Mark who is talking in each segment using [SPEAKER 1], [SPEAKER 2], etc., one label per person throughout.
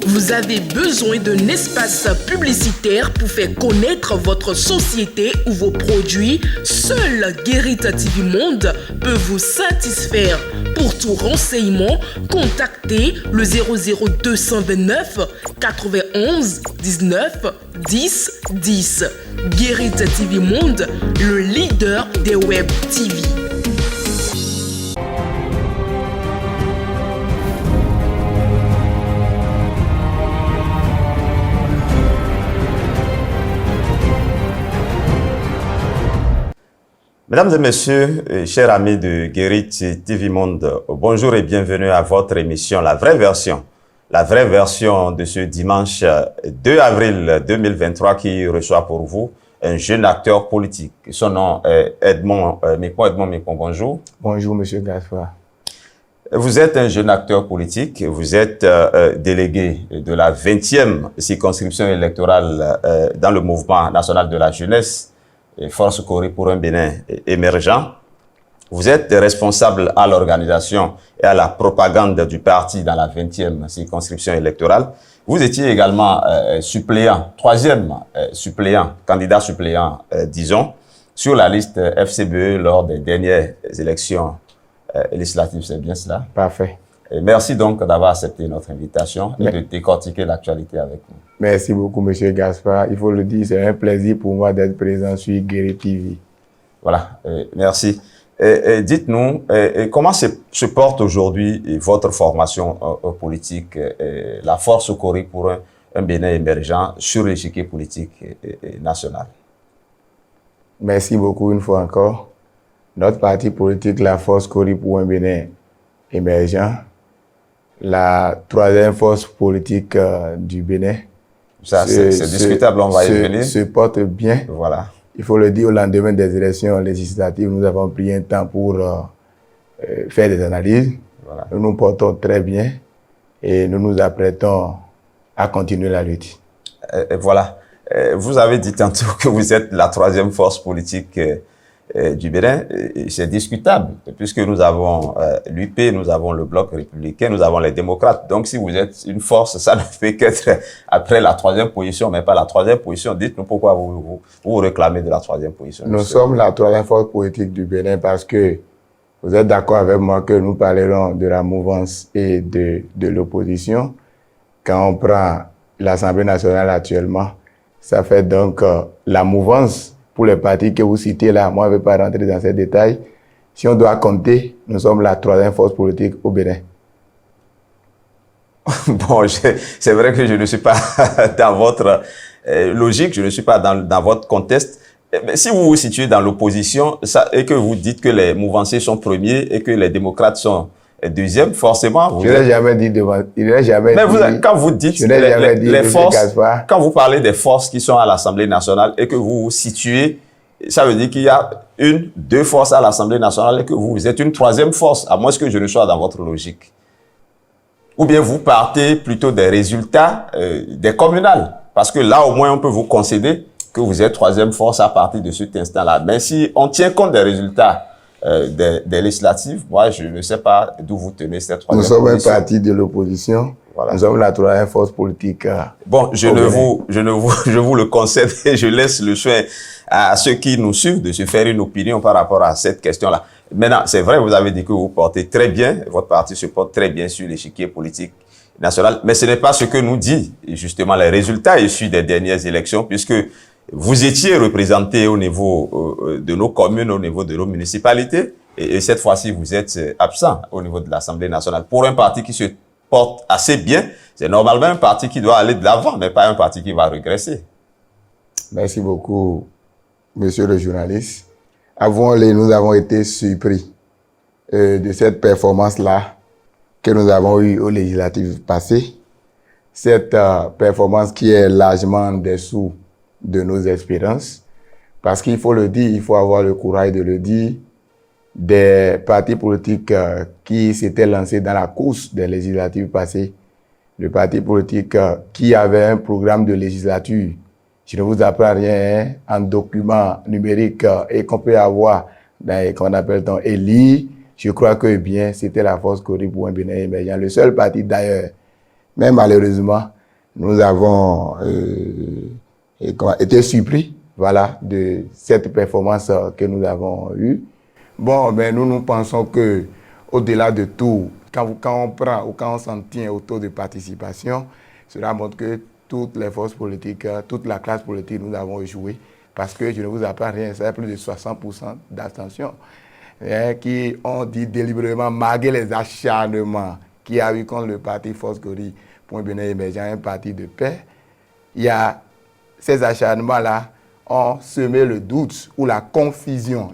[SPEAKER 1] Vous avez besoin d'un espace publicitaire pour faire connaître votre société ou vos produits? Seul Guérit TV Monde peut vous satisfaire. Pour tout renseignement, contactez le 00229 91 19 10 10. Guérit TV Monde, le leader des web TV.
[SPEAKER 2] Mesdames et messieurs, chers amis de Guérit TV Monde, bonjour et bienvenue à votre émission La Vraie Version. La Vraie Version de ce dimanche 2 avril 2023 qui reçoit pour vous un jeune acteur politique. Son nom est Edmond Mekon. Bonjour.
[SPEAKER 3] Bonjour, monsieur Gaspard.
[SPEAKER 2] Vous êtes un jeune acteur politique, vous êtes délégué de la 20e circonscription électorale dans le mouvement national de la jeunesse, Force Corée pour un Bénin émergent. Vous êtes responsable à l'organisation et à la propagande du parti dans la 20e circonscription électorale. Vous étiez également suppléant, troisième suppléant, candidat suppléant, disons, sur la liste FCBE lors des dernières élections législatives. C'est bien cela?
[SPEAKER 3] Parfait.
[SPEAKER 2] Et merci donc d'avoir accepté notre invitation et de décortiquer l'actualité avec nous.
[SPEAKER 3] Merci beaucoup, monsieur Gaspard. Il faut le dire, c'est un plaisir pour moi d'être présent sur Guérit TV.
[SPEAKER 2] Voilà, merci. Dites-nous, comment se porte aujourd'hui votre formation politique, la Force Corée pour un Bénin émergent sur l'échiquier politique national?
[SPEAKER 3] Merci beaucoup une fois encore. Notre parti politique, la Force Corée pour un Bénin émergent, la troisième force politique du Bénin.
[SPEAKER 2] Ça, c'est discutable, on va y venir.
[SPEAKER 3] Se porte bien.
[SPEAKER 2] Voilà.
[SPEAKER 3] Il faut le dire, au lendemain des élections législatives, nous avons pris un temps pour faire des analyses. Voilà. Nous nous portons très bien et nous nous apprêtons à continuer la lutte.
[SPEAKER 2] Voilà. Vous avez dit tantôt que vous êtes la troisième force politique du Bénin. C'est discutable, puisque nous avons l'UP, nous avons le Bloc républicain, nous avons les démocrates. Donc, si vous êtes une force, ça ne fait qu'être après la troisième position, mais pas la troisième position. Dites-nous pourquoi vous réclamez de la troisième position.
[SPEAKER 3] Nous sommes la troisième force politique du Bénin parce que vous êtes d'accord avec moi que nous parlerons de la mouvance et de l'opposition. Quand on prend l'Assemblée nationale actuellement, ça fait donc la mouvance. Pour les partis que vous citez là, moi je ne vais pas rentrer dans ces détails. Si on doit compter, nous sommes la troisième force politique au Bénin.
[SPEAKER 2] Bon, c'est vrai que je ne suis pas dans votre logique, je ne suis pas dans votre contexte. Mais si vous vous situez dans l'opposition et que vous dites que les mouvanciers sont premiers et que les démocrates sont deuxièmes, forcément...
[SPEAKER 3] Je n'ai jamais dit devant...
[SPEAKER 2] Quand vous dites les forces, quand vous parlez des forces qui sont à l'Assemblée nationale et que vous vous situez, ça veut dire qu'il y a deux forces à l'Assemblée nationale et que vous êtes une troisième force, à moins que je ne sois dans votre logique. Ou bien vous partez plutôt des résultats des communales. Parce que là, au moins, on peut vous concéder que vous êtes troisième force à partir de cet instant-là. Mais si on tient compte des résultats des législatives, moi, je ne sais pas d'où vous tenez cette troisième position.
[SPEAKER 3] Nous sommes un parti de l'opposition. Voilà. Nous sommes la troisième force politique.
[SPEAKER 2] Bon, je vous le concède et je laisse le soin à ceux qui nous suivent de se faire une opinion par rapport à cette question-là. Maintenant, c'est vrai, vous avez dit que vous portez très bien, votre parti se porte très bien sur l'échiquier politique national, mais ce n'est pas ce que nous dit justement les résultats issus des dernières élections, puisque vous étiez représenté au niveau de nos communes, au niveau de nos municipalités, et cette fois-ci, vous êtes absent au niveau de l'Assemblée nationale. Pour un parti qui se porte assez bien, c'est normalement un parti qui doit aller de l'avant, mais pas un parti qui va régresser.
[SPEAKER 3] Merci beaucoup, monsieur le journaliste. Avouons-le, nous avons été surpris de cette performance-là que nous avons eue aux législatives passées. Cette performance qui est largement en dessous de nos espérances, parce qu'il faut le dire, il faut avoir le courage de le dire, des partis politiques qui s'étaient lancés dans la course des législatives passées, le parti politique qui avait un programme de législature, je ne vous apprends rien, hein, en document numérique et qu'on peut avoir, qu'on appelle et lire, je crois que bien, c'était la Force Corée pour un Bénin émergent, le seul parti d'ailleurs Mais malheureusement, nous avons été surpris, voilà, de cette performance que nous avons eue. Bon, ben nous pensons que, au-delà de tout, quand on prend ou quand on s'en tient au taux de participation, cela montre que toutes les forces politiques, toute la classe politique, nous avons échoué. Parce que je ne vous apprends rien, c'est plus de 60% d'abstention. Qui ont dit délibérément, malgré les acharnements qu'il y a eu contre le parti Force Kori pour un Bénin émergent, un parti de paix, il y a ces acharnements-là ont semé le doute ou la confusion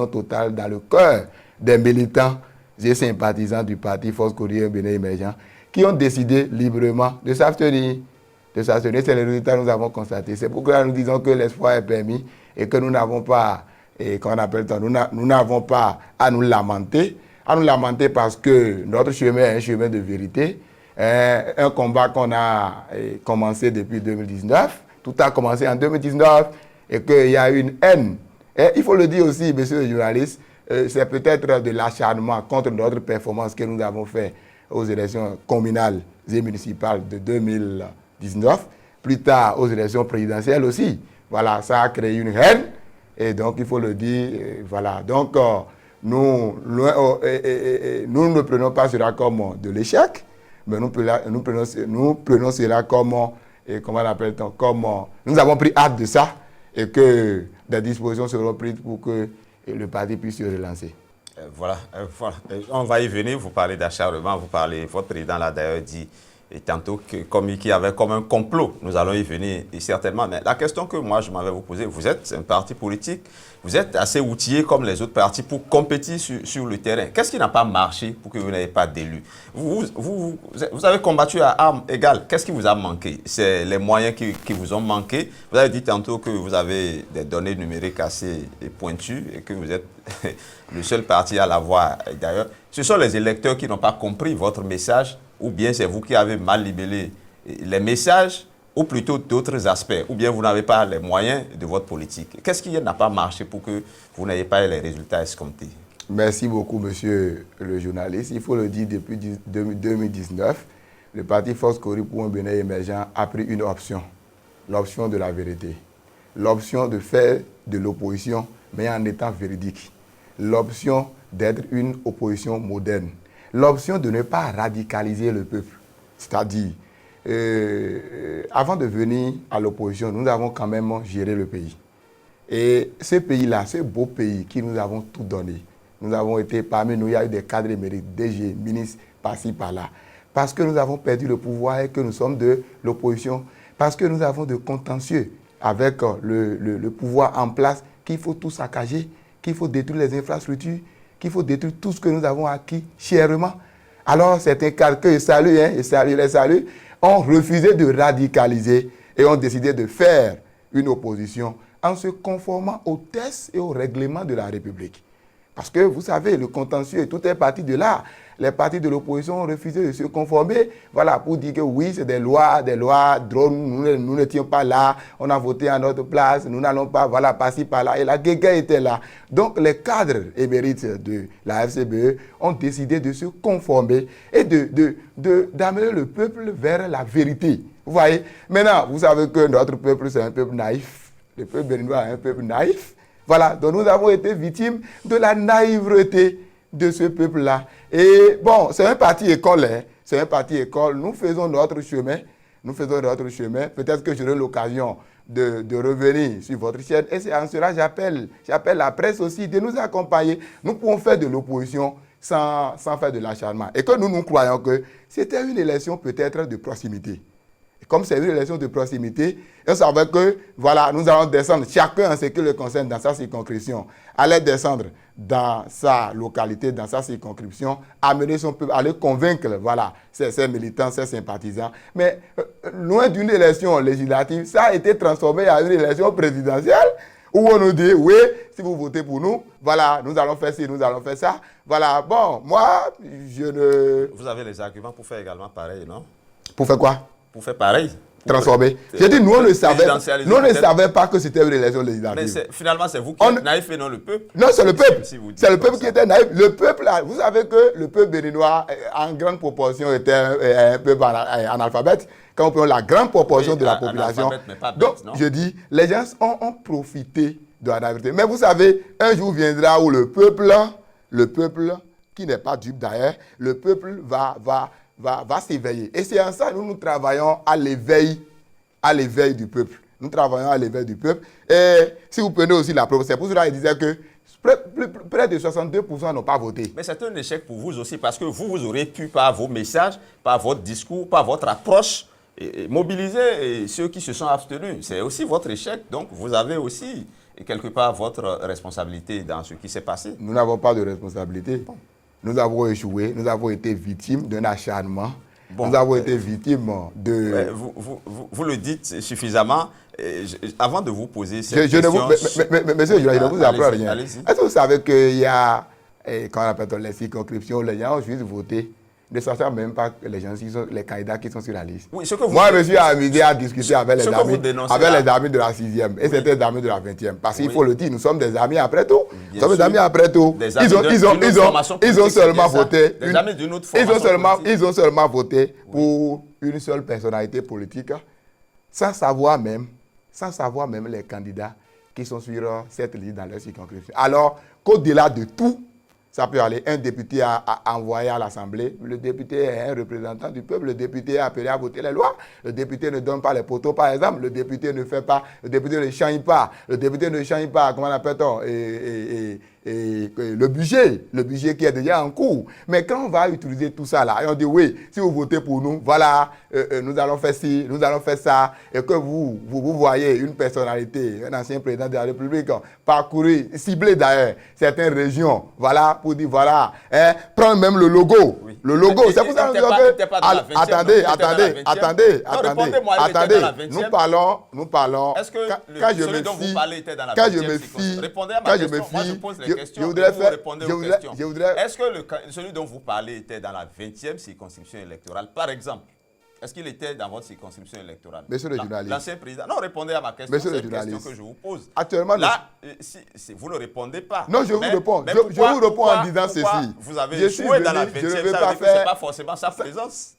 [SPEAKER 3] totale dans le cœur des militants et sympathisants du parti Force Kori un Bénin émergent qui ont décidé librement de s'abstenir. C'est le résultat que nous avons constaté. C'est pourquoi nous disons que l'espoir est permis et que nous n'avons pas, nous n'avons pas à nous lamenter. À nous lamenter parce que notre chemin est un chemin de vérité. Un combat qu'on a commencé depuis 2019. Tout a commencé en 2019 et qu'il y a une haine. Et il faut le dire aussi, messieurs les journalistes, c'est peut-être de l'acharnement contre notre performance que nous avons fait aux élections communales et municipales de 2019, plus tard aux élections présidentielles aussi. Voilà, ça a créé une haine et donc il faut le dire, voilà. Donc nous ne prenons pas cela comme de l'échec, mais nous prenons cela comme, comment on appelle ça, comme nous avons pris hâte de ça et que des dispositions seront prises pour que le parti puisse se relancer.
[SPEAKER 2] Voilà. On va y venir, vous parlez d'acharnement, votre président l'a d'ailleurs dit et tantôt qu'il y avait comme un complot. Nous allons y venir et certainement. Mais la question que moi je m'avais vous poser, vous êtes un parti politique, vous êtes assez outillé comme les autres partis pour compétir sur le terrain. Qu'est-ce qui n'a pas marché pour que vous n'ayez pas d'élus? Vous avez combattu à armes égales. Qu'est-ce qui vous a manqué? C'est les moyens qui vous ont manqué. Vous avez dit tantôt que vous avez des données numériques assez pointues et que vous êtes le seul parti à l'avoir. D'ailleurs, ce sont les électeurs qui n'ont pas compris votre message, ou bien c'est vous qui avez mal libellé les messages, ou plutôt d'autres aspects, ou bien vous n'avez pas les moyens de votre politique. Qu'est-ce qui n'a pas marché pour que vous n'ayez pas les résultats escomptés?
[SPEAKER 3] Merci beaucoup, monsieur le journaliste. Il faut le dire, depuis 2019, le parti Force Kori pour un Bénin émergent a pris une option, l'option de la vérité, l'option de faire de l'opposition, mais en étant véridique, l'option d'être une opposition moderne, l'option de ne pas radicaliser le peuple. C'est-à-dire, avant de venir à l'opposition, nous avons quand même géré le pays. Et ce pays-là, ce beau pays qui nous avons tout donné, nous avons été parmi nous, il y a eu des cadres émérites, DG, ministres, par-ci, par-là. Parce que nous avons perdu le pouvoir et que nous sommes de l'opposition. Parce que nous avons de contentieux avec le pouvoir en place, qu'il faut tout saccager, qu'il faut détruire les infrastructures, qu'il faut détruire tout ce que nous avons acquis chèrement. Alors, certains cadres que je salue, les salue, ont refusé de radicaliser et ont décidé de faire une opposition en se conformant aux tests et aux règlements de la République. Parce que, vous savez, le contentieux, tout est parti de là. Les partis de l'opposition ont refusé de se conformer, voilà, pour dire que oui, c'est des lois drones, nous n'étions pas là, on a voté à notre place, nous n'allons pas, voilà, passer par là. Et la guéguerre était là. Donc, les cadres émérites de la FCBE ont décidé de se conformer et d'amener le peuple vers la vérité. Vous voyez? Maintenant, vous savez que notre peuple, c'est un peuple naïf. Le peuple béninois est un peuple naïf. Voilà, donc nous avons été victimes de la naïveté de ce peuple-là. Et bon, c'est un parti école, hein. C'est un parti école. Nous faisons notre chemin. Peut-être que j'aurai l'occasion de revenir sur votre chaîne. Et c'est en cela j'appelle la presse aussi de nous accompagner. Nous pouvons faire de l'opposition sans faire de l'acharnement. Et que nous croyons que c'était une élection peut-être de proximité. Comme c'est une élection de proximité, on savait que, voilà, nous allons descendre, chacun en ce qui le concerne dans sa circonscription, allait descendre dans sa localité, dans sa circonscription, amener son peuple, aller convaincre, voilà, ses militants, ses sympathisants. Mais loin d'une élection législative, ça a été transformé en une élection présidentielle, où on nous dit, oui, si vous votez pour nous, voilà, nous allons faire ci, nous allons faire ça. Voilà, bon, moi, je ne...
[SPEAKER 2] Vous avez les arguments pour faire également pareil, non?
[SPEAKER 3] Pour faire quoi?
[SPEAKER 2] Pour faire pareil.
[SPEAKER 3] transformer. J'ai dit, nous, on ne savait pas que c'était une élection législative.
[SPEAKER 2] Mais finalement, c'est vous qui êtes naïf et non le peuple.
[SPEAKER 3] Non, c'est le peuple. C'est le peuple
[SPEAKER 2] ça.
[SPEAKER 3] qui était naïf. Le peuple, là, vous savez que le peuple béninois, en grande proportion, était un peuple analphabète. Quand on prend la grande proportion de la population.
[SPEAKER 2] Mais pas bête,
[SPEAKER 3] donc,
[SPEAKER 2] non?
[SPEAKER 3] je dis, les gens ont profité de la naïveté. Mais vous savez, un jour viendra où le peuple, qui n'est pas dupe d'ailleurs, le peuple va s'éveiller. Et c'est en ça que nous travaillons à l'éveil du peuple. Nous travaillons à l'éveil du peuple. Et si vous prenez aussi la preuve, c'est pour cela qu'il disait que près de 62% n'ont pas voté.
[SPEAKER 2] Mais c'est un échec pour vous aussi parce que vous aurez pu, par vos messages, par votre discours, par votre approche, mobiliser ceux qui se sont abstenus. C'est aussi votre échec. Donc, vous avez aussi, quelque part, votre responsabilité dans ce qui s'est passé.
[SPEAKER 3] Nous n'avons pas de responsabilité. Bon. Nous avons échoué. Nous avons été victimes d'un acharnement. Bon, nous avons été victimes de...
[SPEAKER 2] Vous le dites suffisamment. Avant de vous poser cette question...
[SPEAKER 3] Monsieur, je ne vous apprends rien. Est-ce que vous savez qu'il y a, quand on appelle les circonscriptions, les gens ont juste voté, ne sachant même pas que les candidats qui sont sur la liste.
[SPEAKER 2] Oui, ce que vous
[SPEAKER 3] Moi, je me suis amusé à discuter avec les amis de la 6e et
[SPEAKER 2] oui.
[SPEAKER 3] C'était des amis de la 20e. Parce qu'il
[SPEAKER 2] oui.
[SPEAKER 3] faut le dire, nous sommes des amis après tout. Nous sommes des amis après tout.
[SPEAKER 2] Ils ont
[SPEAKER 3] seulement voté.
[SPEAKER 2] Ils
[SPEAKER 3] ont seulement voté pour une seule personnalité politique, sans savoir même les candidats qui sont sur cette liste dans leur circonscription. Alors qu'au-delà de tout, ça peut aller. Un député a envoyé à l'Assemblée. Le député est un représentant du peuple. Le député est appelé à voter les lois. Le député ne donne pas les poteaux, par exemple. Le député ne fait pas. Le député ne change pas. Le député ne change pas. Comment appelle-t-on le budget qui est déjà en cours. Mais quand on va utiliser tout ça là, et on dit oui, si vous votez pour nous, voilà, nous allons faire ci, nous allons faire ça, et que vous voyez une personnalité, un ancien président de la République, parcourir, cibler d'ailleurs certaines régions, voilà, pour dire voilà, prendre même le logo. Oui. Le logo, c'est pour ça que... Attendez, nous parlons...
[SPEAKER 2] Est-ce que celui dont vous parlez était dans la 20e circonscription? Répondez à ma question. Moi, je pose les questions et vous répondez aux questions. Est-ce que celui dont vous parlez était dans la 20e circonscription électorale, par exemple? Est-ce qu'il était dans votre circonscription électorale?
[SPEAKER 3] Monsieur le journaliste.
[SPEAKER 2] L'ancien président. Non, répondez à ma question. C'est une question que je vous pose.
[SPEAKER 3] Actuellement,
[SPEAKER 2] là, vous ne répondez pas.
[SPEAKER 3] Non, je vous réponds. Je vous réponds en disant ceci.
[SPEAKER 2] Vous avez échoué dans la 20e, ça veut dire que ce n'est pas forcément sa présence.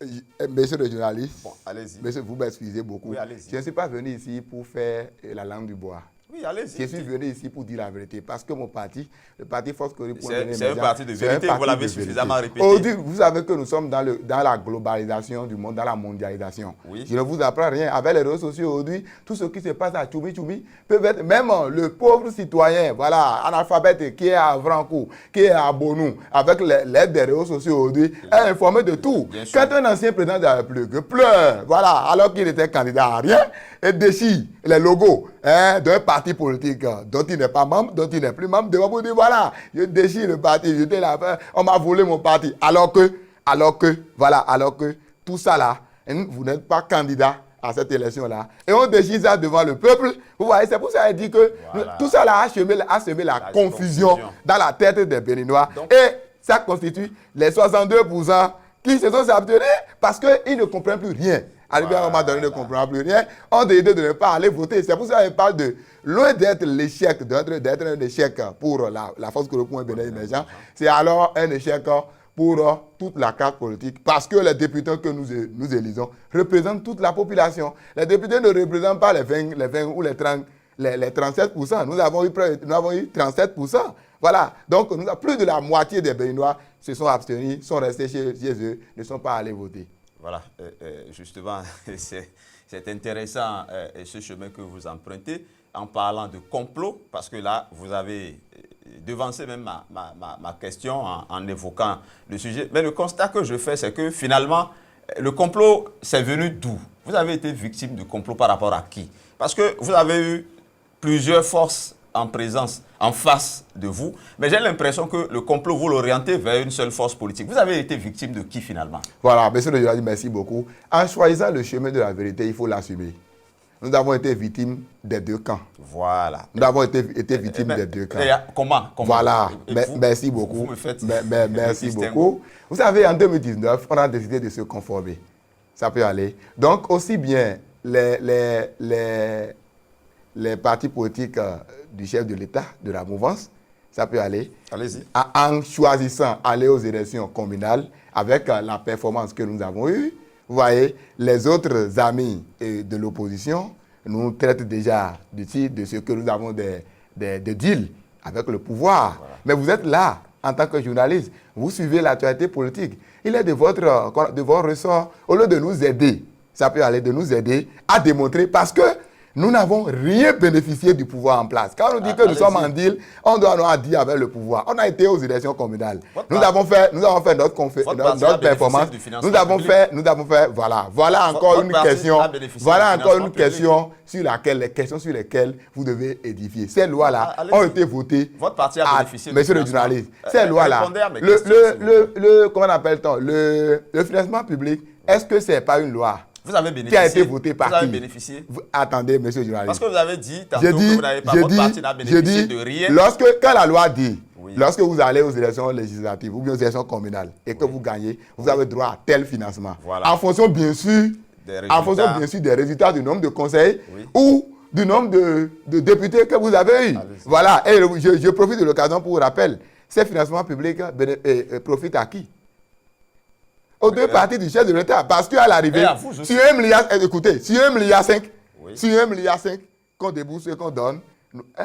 [SPEAKER 3] Monsieur le journaliste.
[SPEAKER 2] Bon, allez-y.
[SPEAKER 3] Monsieur, vous m'excusez beaucoup.
[SPEAKER 2] Oui, allez-y.
[SPEAKER 3] Je ne suis pas venu ici pour faire la langue du bois.
[SPEAKER 2] Oui, allez-y.
[SPEAKER 3] Je suis venu ici pour dire la vérité. Parce que mon parti, le parti Force Corée pour
[SPEAKER 2] c'est un parti de vérité, vous l'avez suffisamment répété.
[SPEAKER 3] Aujourd'hui, vous savez que nous sommes dans la globalisation du monde, dans la mondialisation.
[SPEAKER 2] Oui.
[SPEAKER 3] Je ne vous apprends rien. Avec les réseaux sociaux aujourd'hui, tout ce qui se passe à Tchoubi peut être, même le pauvre citoyen, voilà, analphabète qui est à Vrancourt, qui est à Bonou, avec l'aide des réseaux sociaux aujourd'hui, est informé de tout. Quand un ancien président de la République pleure, voilà, alors qu'il était candidat à rien, et déchire les logos d'un parti politique dont il n'est pas membre, dont il n'est plus membre, devant vous dire voilà, je déchire le parti, on m'a volé mon parti. Alors que tout ça là, vous n'êtes pas candidat à cette élection-là. Et on décide ça devant le peuple. Vous voyez, c'est pour ça qu'il dit que tout ça là a semé la confusion dans la tête des Béninois. Donc, et ça constitue les 62% qui se sont abstenus parce qu'ils ne comprennent plus rien. Arrivé à un moment donné, ne comprend plus rien. On décide de ne pas aller voter. C'est pour ça qu'il parle de, loin d'être l'échec, d'être un échec pour la force pour Bénin émergent, c'est alors un échec pour toute la carte politique. Parce que les députés que nous élisons représentent toute la population. Les députés ne représentent pas les 20 ou les 37%. Nous avons eu 37%. Voilà. Donc, plus de la moitié des Béninois se sont abstenus, sont restés chez eux, ne sont pas allés voter.
[SPEAKER 2] Voilà, justement, c'est intéressant ce chemin que vous empruntez en parlant de complot, parce que là, vous avez devancé même ma question en évoquant le sujet. Mais le constat que je fais, c'est que finalement, le complot, c'est venu d'où? Vous avez été victime de complot par rapport à qui? Parce que vous avez eu plusieurs forces en présence, en face de vous. Mais j'ai l'impression que le complot, vous l'orientez vers une seule force politique. Vous avez été victime de qui finalement? Voilà,
[SPEAKER 3] monsieur le journaliste, merci beaucoup. En choisissant le chemin de la vérité, il faut l'assumer. Nous avons été victimes des deux camps.
[SPEAKER 2] Voilà.
[SPEAKER 3] Nous avons été victimes des deux camps.
[SPEAKER 2] Comment?
[SPEAKER 3] Voilà, merci beaucoup.
[SPEAKER 2] Vous me faites
[SPEAKER 3] merci beaucoup. Vous savez, en 2019, on a décidé de se conformer. Ça peut aller. Donc, aussi bien les partis politiques du chef de l'État, de la mouvance, ça peut aller.
[SPEAKER 2] Allez-y.
[SPEAKER 3] En choisissant aller aux élections communales avec la performance que nous avons eue, vous voyez, les autres amis de l'opposition nous traitent déjà de ce que nous avons des deals avec le pouvoir. Voilà. Mais vous êtes là, en tant que journaliste, vous suivez l'actualité politique. Il est de votre ressort, au lieu de nous aider, ça peut aller de nous aider à démontrer, parce que nous n'avons rien bénéficié du pouvoir en place. Quand on dit que nous sommes en deal, on doit nous dire avec le pouvoir. On a été aux élections communales. Nous avons fait notre performance. Nous avons fait, voilà encore une question. Voilà encore une question sur laquelle, les questions sur lesquelles vous devez édifier. Ces lois-là ont été votées.
[SPEAKER 2] Votre parti a bénéficié.
[SPEAKER 3] Monsieur le journaliste, ces lois-là, comment appelle-t-on, le financement public, est-ce que c'est pas une loi
[SPEAKER 2] vous avez bénéficié.
[SPEAKER 3] Qui a été voté par
[SPEAKER 2] qui Vous avez
[SPEAKER 3] qui
[SPEAKER 2] bénéficié.
[SPEAKER 3] Attendez, monsieur le journaliste.
[SPEAKER 2] Parce que vous avez dit tantôt que vous n'avez pas, votre parti n'a bénéficié de rien.
[SPEAKER 3] Quand la loi dit, lorsque vous allez aux élections législatives ou bien aux élections communales et que vous gagnez, vous avez droit à tel financement. Voilà. En fonction, bien sûr, des résultats du nombre de conseils ou du nombre de députés que vous avez eu. Voilà. Et je profite de l'occasion pour vous rappeler, ces financements publics profitent à qui? Aux deux parties du chef de l'État, parce qu'à l'arrivée, sur 1 milliard, écoutez, sur 1 milliard 5, sur 1 milliard 5 qu'on débourse et qu'on donne,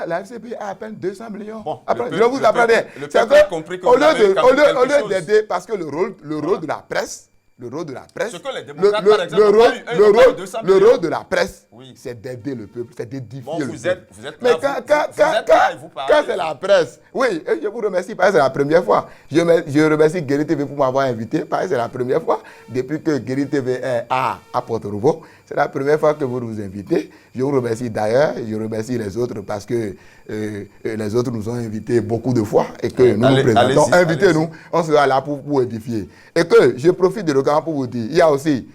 [SPEAKER 3] la FCP a à peine 200 millions. Bon, après, je vous apprendrai. C'est qu'au lieu d'aider, parce que le rôle de la presse, le rôle de la presse, le rôle de la presse, c'est d'aider le peuple, c'est d'édifier le peuple. Mais quand c'est la presse, oui, je vous remercie, parce que c'est la première fois. Je remercie Guéry TV pour m'avoir invité, parce que c'est la première fois, depuis que Guéry TV est à Porto-Nouveau, c'est la première fois que vous nous invitez. Je vous remercie d'ailleurs, je remercie les autres parce que les autres nous ont invités beaucoup de fois et que nous nous présentons. Invitez-nous, on sera là pour édifier. Et que je profite de l'occasion pour vous dire, il y a aussi,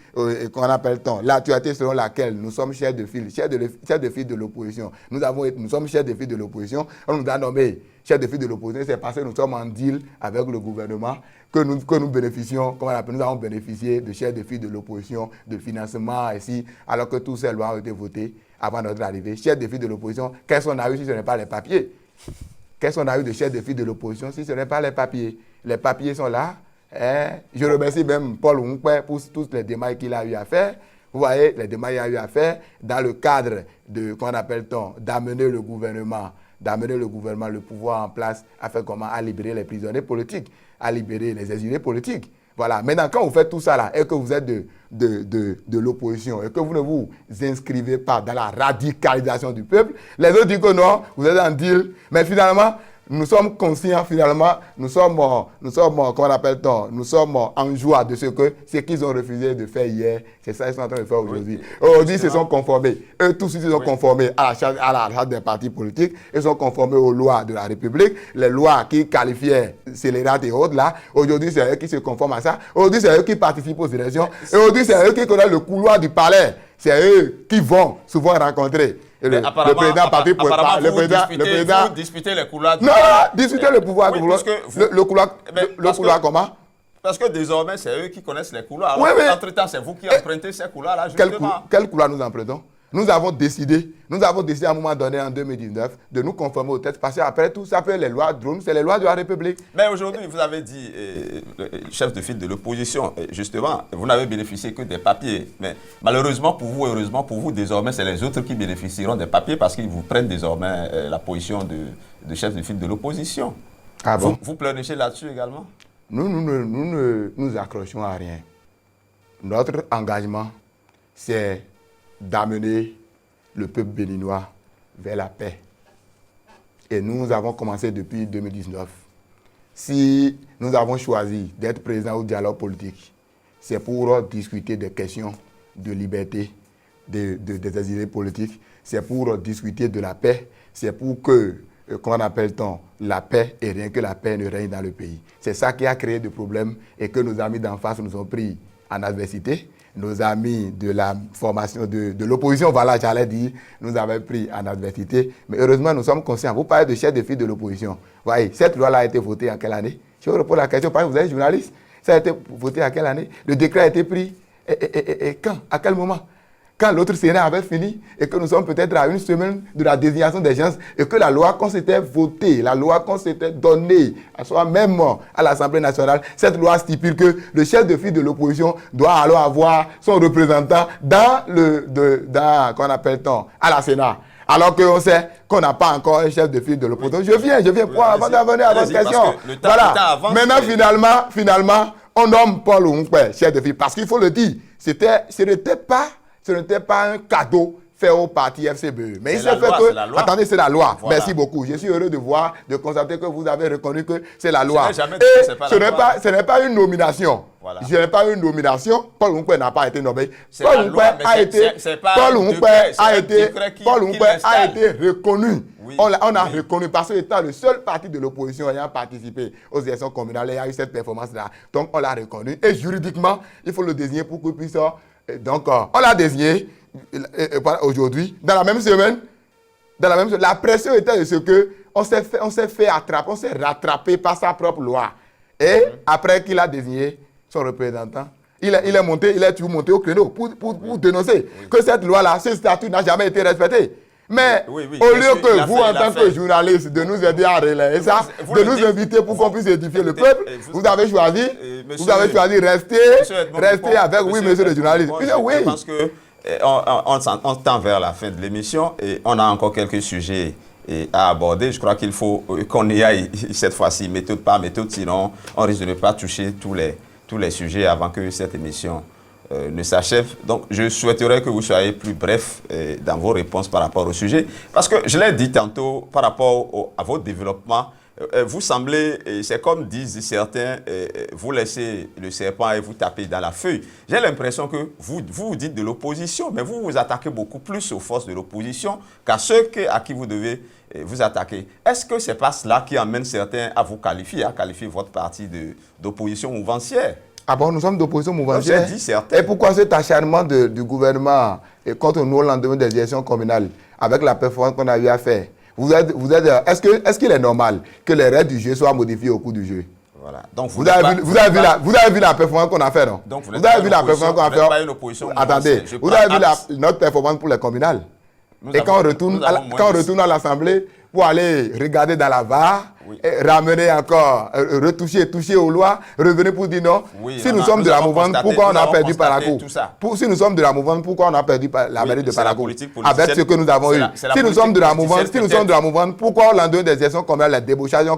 [SPEAKER 3] qu'on appelle l'actualité selon laquelle nous sommes chefs de file de l'opposition. Nous sommes chefs de file de l'opposition. On nous a nommé chefs de file de l'opposition. C'est parce que nous sommes en deal avec le gouvernement que nous bénéficions, nous avons bénéficié de chefs de file de l'opposition, de financement ici, alors que toutes ces lois ont été votées avant notre arrivée. Chefs de file de l'opposition, qu'est-ce qu'on a eu si ce n'est pas les papiers? Qu'est-ce qu'on a eu de chefs de file de l'opposition si ce n'est pas les papiers? Les papiers sont là. Je remercie même Paul Oumpe pour toutes les démarches qu'il a eu à faire. Vous voyez, les démarches qu'il a eu à faire dans le cadre de, d'amener le gouvernement, le pouvoir en place, à libérer les prisonniers politiques, à libérer les exilés politiques. Voilà. Maintenant, quand vous faites tout ça là, et que vous êtes de l'opposition, et que vous ne vous inscrivez pas dans la radicalisation du peuple, les autres disent que non, vous êtes en deal, mais finalement, nous sommes conscients, nous sommes en joie de ce qu'ils ont refusé de faire hier. C'est ça qu'ils sont en train de faire aujourd'hui. Aujourd'hui, ils se sont conformés. Eux tous, ils se sont conformés à la charte des partis politiques. Ils sont conformés aux lois de la République. Les lois qui qualifiaient scélérates et autres là. Aujourd'hui, c'est eux qui se conforment à ça. Aujourd'hui, c'est eux qui participent aux élections. Et aujourd'hui, c'est eux qui connaissent le couloir du palais. C'est eux qui vont souvent rencontrer. Le président
[SPEAKER 2] vous disputez les couloirs.
[SPEAKER 3] Non, discuter le pouvoir. Le couloir comment?
[SPEAKER 2] Parce que désormais, c'est eux qui connaissent les couloirs. Entre-temps, c'est vous qui empruntez ces couloirs-là.
[SPEAKER 3] Quel couloir nous empruntons? Nous avons décidé à un moment donné, en 2019, de nous conformer aux textes, parce qu'après tout, ça fait les lois Drone, c'est les lois de la République.
[SPEAKER 2] Mais aujourd'hui, vous avez dit, chef de file de l'opposition, justement, vous n'avez bénéficié que des papiers. Mais malheureusement pour vous, heureusement pour vous, désormais, c'est les autres qui bénéficieront des papiers parce qu'ils vous prennent désormais la position de chef de file de l'opposition.
[SPEAKER 3] Ah bon?
[SPEAKER 2] Vous pleurnichez là-dessus également?
[SPEAKER 3] Nous ne nous accrochons à rien. Notre engagement, c'est d'amener le peuple béninois vers la paix. Et nous avons commencé depuis 2019. Si nous avons choisi d'être présents au dialogue politique, c'est pour discuter des questions de liberté des exilés politiques, c'est pour discuter de la paix, c'est pour que, la paix et rien que la paix ne règne dans le pays. C'est ça qui a créé des problèmes et que nos amis d'en face nous ont pris en adversité. Nos amis de la formation de l'opposition, voilà, j'allais dire, nous avaient pris en adversité. Mais heureusement, nous sommes conscients. Vous parlez de chef de file de l'opposition. Voyez, cette loi-là a été votée en quelle année? Je vous repose la question, parce que vous êtes journaliste. Ça a été voté en quelle année? Le décret a été pris et quand? À quel moment? quand l'autre Sénat avait fini et que nous sommes peut-être à une semaine de la désignation des gens et que la loi qu'on s'était votée, la loi qu'on s'était donnée, à soi-même à l'Assemblée nationale, cette loi stipule que le chef de file de l'opposition doit alors avoir son représentant qu'on appelle-t-on, à la Sénat. Alors qu'on sait qu'on n'a pas encore un chef de file de l'opposition. Je viens pour avant d'avenir à votre question. Voilà. Maintenant, finalement, on nomme Paul Oungoué chef de file parce qu'il faut le dire, ce n'était pas un cadeau fait au parti FCBE. Mais il s'est fait que... Attendez, c'est la loi. Voilà. Merci beaucoup. Je suis heureux de constater que vous avez reconnu que c'est la loi. Et ce n'est pas une nomination. Voilà. Je n'ai pas eu une nomination. Paul Oungoué n'a pas été nommé. Paul Oungoué a été reconnu. Oui, on a reconnu parce qu'il était le seul parti de l'opposition ayant participé aux élections communales. Il y a eu cette performance-là. Donc, on l'a reconnu. Et juridiquement, il faut le désigner pour qu'il puisse... Donc, on l'a désigné aujourd'hui. Dans la même semaine, la pression était de ce que on s'est fait attraper, on s'est rattrapé par sa propre loi. Et après qu'il a désigné son représentant, il est toujours monté au créneau pour dénoncer que cette loi-là, ce statut n'a jamais été respecté. Mais au lieu que vous, en tant que journaliste, de nous aider à relayer ça, de nous inviter pour qu'on puisse édifier le peuple, vous avez choisi de rester avec, oui, monsieur le journaliste.
[SPEAKER 2] Je pense qu'on tend vers la fin de l'émission et on a encore quelques sujets à aborder. Je crois qu'il faut qu'on y aille cette fois-ci, méthode par méthode, sinon on risque de ne pas toucher tous les sujets avant que cette émission ne s'achève. Donc, je souhaiterais que vous soyez plus bref dans vos réponses par rapport au sujet. Parce que je l'ai dit tantôt, par rapport à votre développement, vous semblez, c'est comme disent certains, vous laissez le serpent et vous tapez dans la feuille. J'ai l'impression que vous dites de l'opposition, mais vous vous attaquez beaucoup plus aux forces de l'opposition qu'à ceux à qui vous devez vous attaquer. Est-ce que ce n'est pas cela qui amène certains à vous qualifier, à qualifier votre parti d'opposition mouvancière?
[SPEAKER 3] Ah bon, nous sommes d'opposition mouvancière. Et pourquoi cet acharnement du gouvernement contre nous au lendemain des élections communales, avec la performance qu'on a eu à faire? Est-ce qu'il est normal que les règles du jeu soient modifiées au cours du jeu?
[SPEAKER 2] Voilà. Donc
[SPEAKER 3] vous avez vu la performance qu'on a fait, non?
[SPEAKER 2] Donc vous avez vu la performance qu'on a fait.
[SPEAKER 3] Attendez, vous avez vu notre performance pour les communales? Et quand on retourne à l'Assemblée pour aller regarder dans la VAR, ramener encore, toucher aux lois, revenir pour dire non. Si nous sommes de la mouvance, pourquoi on a perdu Parakou? Si nous sommes de la mouvance, pourquoi on a perdu la mairie de Parakou? Avec ce que nous avons eu. Si nous sommes de la mouvance, pourquoi au lendemain des élections communales, les débauchages ont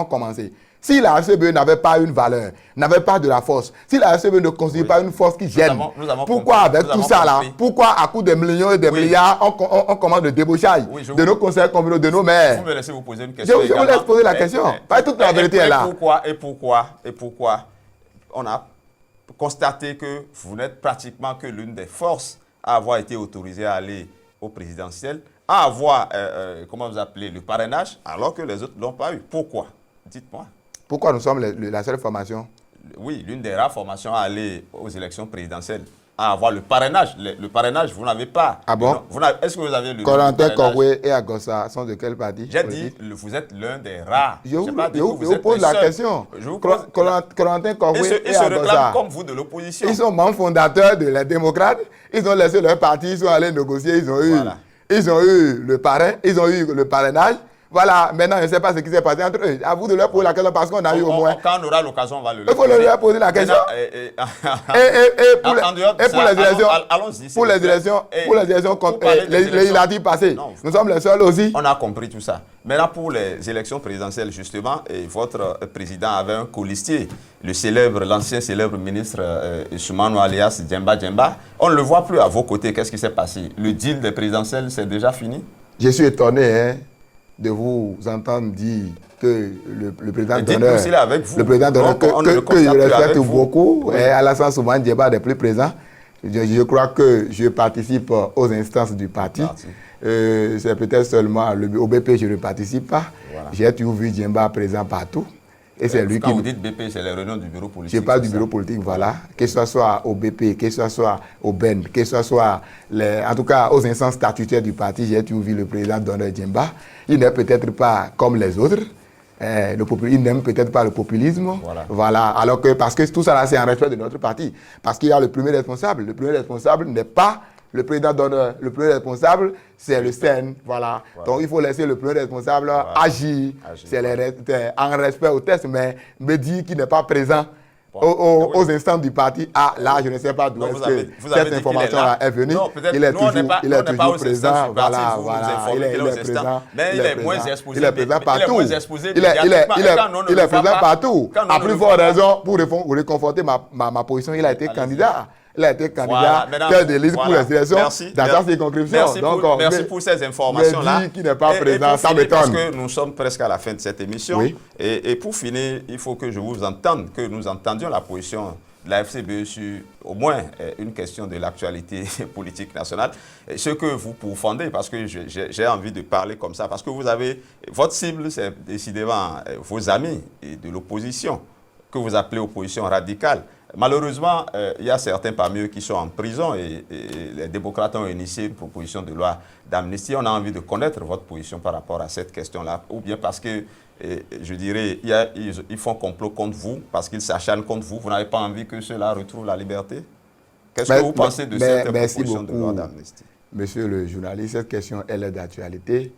[SPEAKER 3] commencé? Si la FCBE n'avait pas une valeur, n'avait pas de la force, si la FCBE ne constitue pas une force qui gêne, pourquoi avec tout ça là, pourquoi à coup de millions et des milliards, on commence le débauchage de nos conseils communaux, de nos maires?
[SPEAKER 2] Vous me laissez vous poser une question.
[SPEAKER 3] Je vous laisse poser la question. Pas toute la vérité est là.
[SPEAKER 2] Et pourquoi on a constaté que vous n'êtes pratiquement que l'une des forces à avoir été autorisée à aller au présidentiel, à avoir, comment vous appelez, le parrainage, alors que les autres ne l'ont pas eu? Pourquoi? Dites-moi.
[SPEAKER 3] Pourquoi nous sommes la seule formation?
[SPEAKER 2] Oui, l'une des rares formations à aller aux élections présidentielles, à avoir le parrainage. Le parrainage, vous n'avez pas.
[SPEAKER 3] Ah bon?
[SPEAKER 2] Est-ce que vous avez le
[SPEAKER 3] Corentin Koroué et Agossa sont de quel parti?
[SPEAKER 2] J'ai dit, vous êtes l'un des rares.
[SPEAKER 3] Je vous pose la question. Corentin Koroué et
[SPEAKER 2] Ils se
[SPEAKER 3] Agossa,
[SPEAKER 2] réclament comme vous de l'opposition.
[SPEAKER 3] ils sont membres fondateurs de les démocrates. Ils ont laissé leur parti, ils sont allés négocier, ils ont eu le parrain, ils ont eu le parrainage. Voilà, maintenant, je ne sais pas ce qui s'est passé entre eux. À vous de leur poser la question parce qu'on a eu au moins.
[SPEAKER 2] Quand on aura l'occasion, on va le
[SPEAKER 3] Il faut leur poser la question. Pour les élections législatives passées, nous sommes les seuls aussi.
[SPEAKER 2] On a compris tout ça. Maintenant, pour les élections présidentielles, justement, votre président avait un colistier, l'ancien célèbre ministre Soumano alias Djemba Djemba. On ne le voit plus à vos côtés. Qu'est-ce qui s'est passé? Le deal des présidentielles, c'est déjà fini?
[SPEAKER 3] Je suis étonné, de vous entendre dire que le président d'honneur, que je respecte beaucoup, et Alassane Soumane Djemba n'est plus présent. Je crois que je participe aux instances du parti. C'est peut-être seulement au BP, je ne participe pas. Voilà. J'ai toujours vu Djemba présent partout. Et c'est lui
[SPEAKER 2] quand vous dites BP, c'est les réunions du bureau politique.
[SPEAKER 3] Je parle du bureau politique, voilà. Que ce soit au BP, que ce soit au BEN, que ce soit, en tout cas, aux instances statutaires du parti, j'ai toujours vu le président d'honneur Djemba. Il n'est peut-être pas comme les autres. Il n'aime peut-être pas le populisme. Voilà. Parce que tout ça, là, c'est un respect de notre parti. Parce qu'il y a le premier responsable. Le premier responsable n'est pas le président donne le premier responsable, c'est le CEN. Voilà. Donc, il faut laisser le premier responsable agir. C'est en respect au test, mais me dire qu'il n'est pas présent aux instants du parti. Ah, là, je ne sais pas d'où est-ce que cette information-là est venue. Il est toujours présent. Voilà,
[SPEAKER 2] il est présent. Mais il est moins exposé.
[SPEAKER 3] Il est présent partout. Il est présent partout. À plus forte raison, pour réconforter ma position, il a été candidat. Il a été candidat tête de liste pour les élections dans sa circonscription.
[SPEAKER 2] Merci pour ces informations-là.
[SPEAKER 3] Qui n'est pas présent, ça m'étonne.
[SPEAKER 2] Parce que nous sommes presque à la fin de cette émission. Oui. Et pour finir, il faut que je vous entende, que nous entendions la position de la FCBE sur au moins une question de l'actualité politique nationale. Et ce que vous pourfendez, parce que j'ai envie de parler comme ça, parce que vous avez, votre cible, c'est décidément vos amis de l'opposition, que vous appelez opposition radicale. Malheureusement, il y a certains parmi eux qui sont en prison et les démocrates ont initié une proposition de loi d'amnistie. On a envie de connaître votre position par rapport à cette question-là, ou bien parce que, je dirais, ils font complot contre vous, parce qu'ils s'acharnent contre vous. Vous n'avez pas envie que ceux-là retrouvent la liberté? Qu'est-ce que vous pensez de cette proposition de loi d'amnistie?
[SPEAKER 3] Monsieur le journaliste, cette question, elle est d'actualité.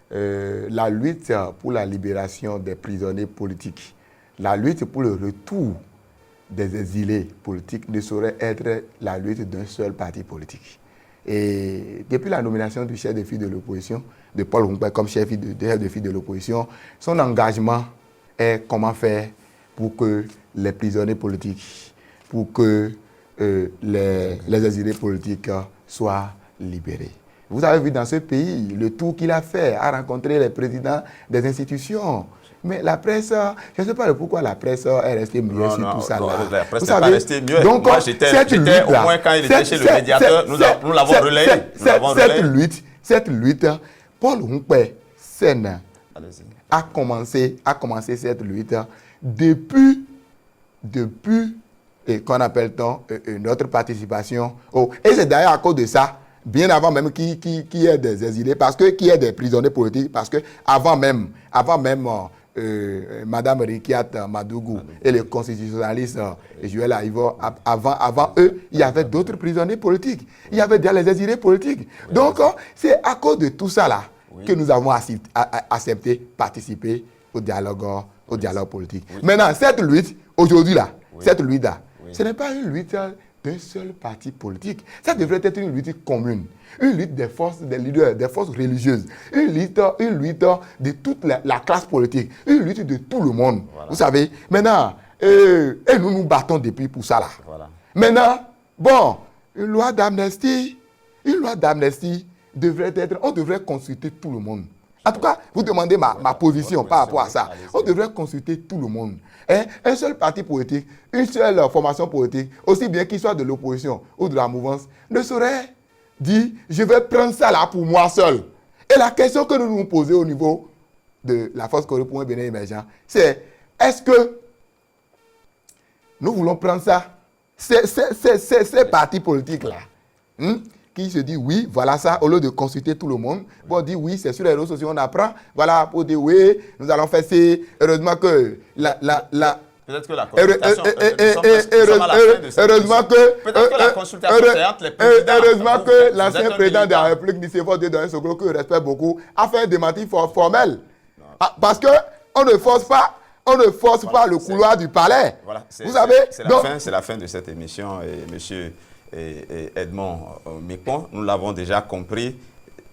[SPEAKER 3] La lutte pour la libération des prisonniers politiques, la lutte pour le retour des exilés politiques ne saurait être la lutte d'un seul parti politique. Et depuis la nomination du chef de file de l'opposition, de Paul Humpé comme chef de file de l'opposition, son engagement est comment faire pour que les prisonniers politiques, pour que les exilés politiques soient libérés. Vous avez vu dans ce pays le tour qu'il a fait à rencontrer les présidents des institutions. Mais la presse, je ne sais pas pourquoi la presse est restée muette sur tout ça.
[SPEAKER 2] La presse n'est pas restée muette. Donc, moi, j'étais au moins quand il était chez le médiateur, nous l'avons relayé.
[SPEAKER 3] Cette lutte, Paul Humpé Sen a commencé cette lutte depuis qu'on appelle-t-on notre participation. Et c'est d'ailleurs à cause de ça, bien avant même qu'il y ait des exilés, parce que qu'il y ait des prisonniers politiques, parce que avant même Madame Rikiat Madougou et les constitutionnalistes Joël Aïvo, avant eux, il y avait d'autres prisonniers politiques. Il y avait déjà les exilés politiques. Oui, donc, c'est à cause de tout ça là que nous avons accepté participer au dialogue politique. Oui. Maintenant, cette lutte, aujourd'hui là, cette lutte là, ce n'est pas une lutte d'un seul parti politique. Ça devrait être une lutte commune. Une lutte des forces, des leaders, des forces religieuses. Une lutte de toute la classe politique. Une lutte de tout le monde. Voilà. Vous savez, maintenant, et nous nous battons depuis pour ça là. Voilà. Maintenant, bon, une loi d'amnistie devrait être, on devrait consulter tout le monde. En tout cas, vous demandez ma position par rapport à ça. On devrait consulter tout le monde. Un seul parti politique, une seule formation politique, aussi bien qu'il soit de l'opposition ou de la mouvance, ne saurait dire « je vais prendre ça là pour moi seul ». Et la question que nous nous posons au niveau de la force Corée pour un Bénin émergent, c'est est-ce que nous voulons prendre ça, ces partis politiques-là, qui se dit oui, voilà ça, au lieu de consulter tout le monde. Bon, on dit oui, c'est sur les réseaux sociaux, on apprend. Voilà, pour dire oui, nous allons faire c'est. Heureusement que
[SPEAKER 2] Peut-être que la consultation.
[SPEAKER 3] Heureusement que.
[SPEAKER 2] Peut-être que la consultation, c'est entre les présidents.
[SPEAKER 3] Heureusement que l'ancien président de la République, Nicéphore Dédouane Soglo, que je respecte beaucoup, a fait un démenti formel. Parce qu'on ne force pas. On ne force pas le couloir du palais.
[SPEAKER 2] Voilà,
[SPEAKER 3] vous savez.
[SPEAKER 2] C'est la fin de cette émission, et monsieur. Edmond Micpon, nous l'avons déjà compris.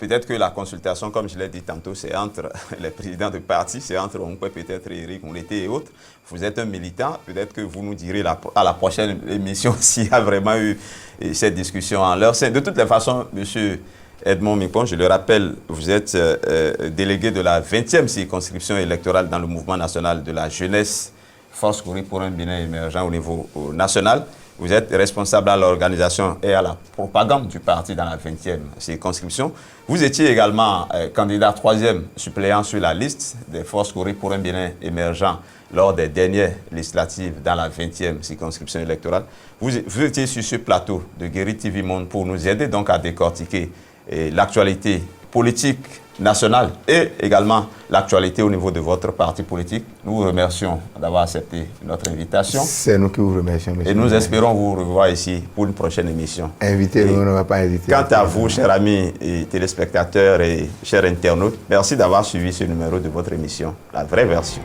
[SPEAKER 2] Peut-être que la consultation, comme je l'ai dit tantôt, c'est entre les présidents de parti, c'est entre peut-être Eric Mouleté et autres. Vous êtes un militant, peut-être que vous nous direz à la prochaine émission s'il y a vraiment eu cette discussion en leur sein. De toutes les façons, monsieur Edmond Micpon, je le rappelle, vous êtes délégué de la 20e circonscription électorale dans le mouvement national de la jeunesse, Force Corée pour un Bénin émergent au niveau national. Vous êtes responsable à l'organisation et à la propagande du parti dans la 20e circonscription. Vous étiez également candidat 3e suppléant sur la liste des Forces Corée pour un Bénin émergent lors des dernières législatives dans la 20e circonscription électorale. Vous étiez sur ce plateau de Guéri TV Monde pour nous aider donc à décortiquer l'actualité politique nationale et également l'actualité au niveau de votre parti politique. Nous vous remercions d'avoir accepté notre invitation.
[SPEAKER 3] C'est nous qui vous remercions, monsieur.
[SPEAKER 2] Et nous espérons vous revoir ici pour une prochaine émission.
[SPEAKER 3] Invitez-nous, on ne va pas hésiter.
[SPEAKER 2] Quant à vous, chers amis et téléspectateurs et chers internautes, merci d'avoir suivi ce numéro de votre émission, La Vraie Version.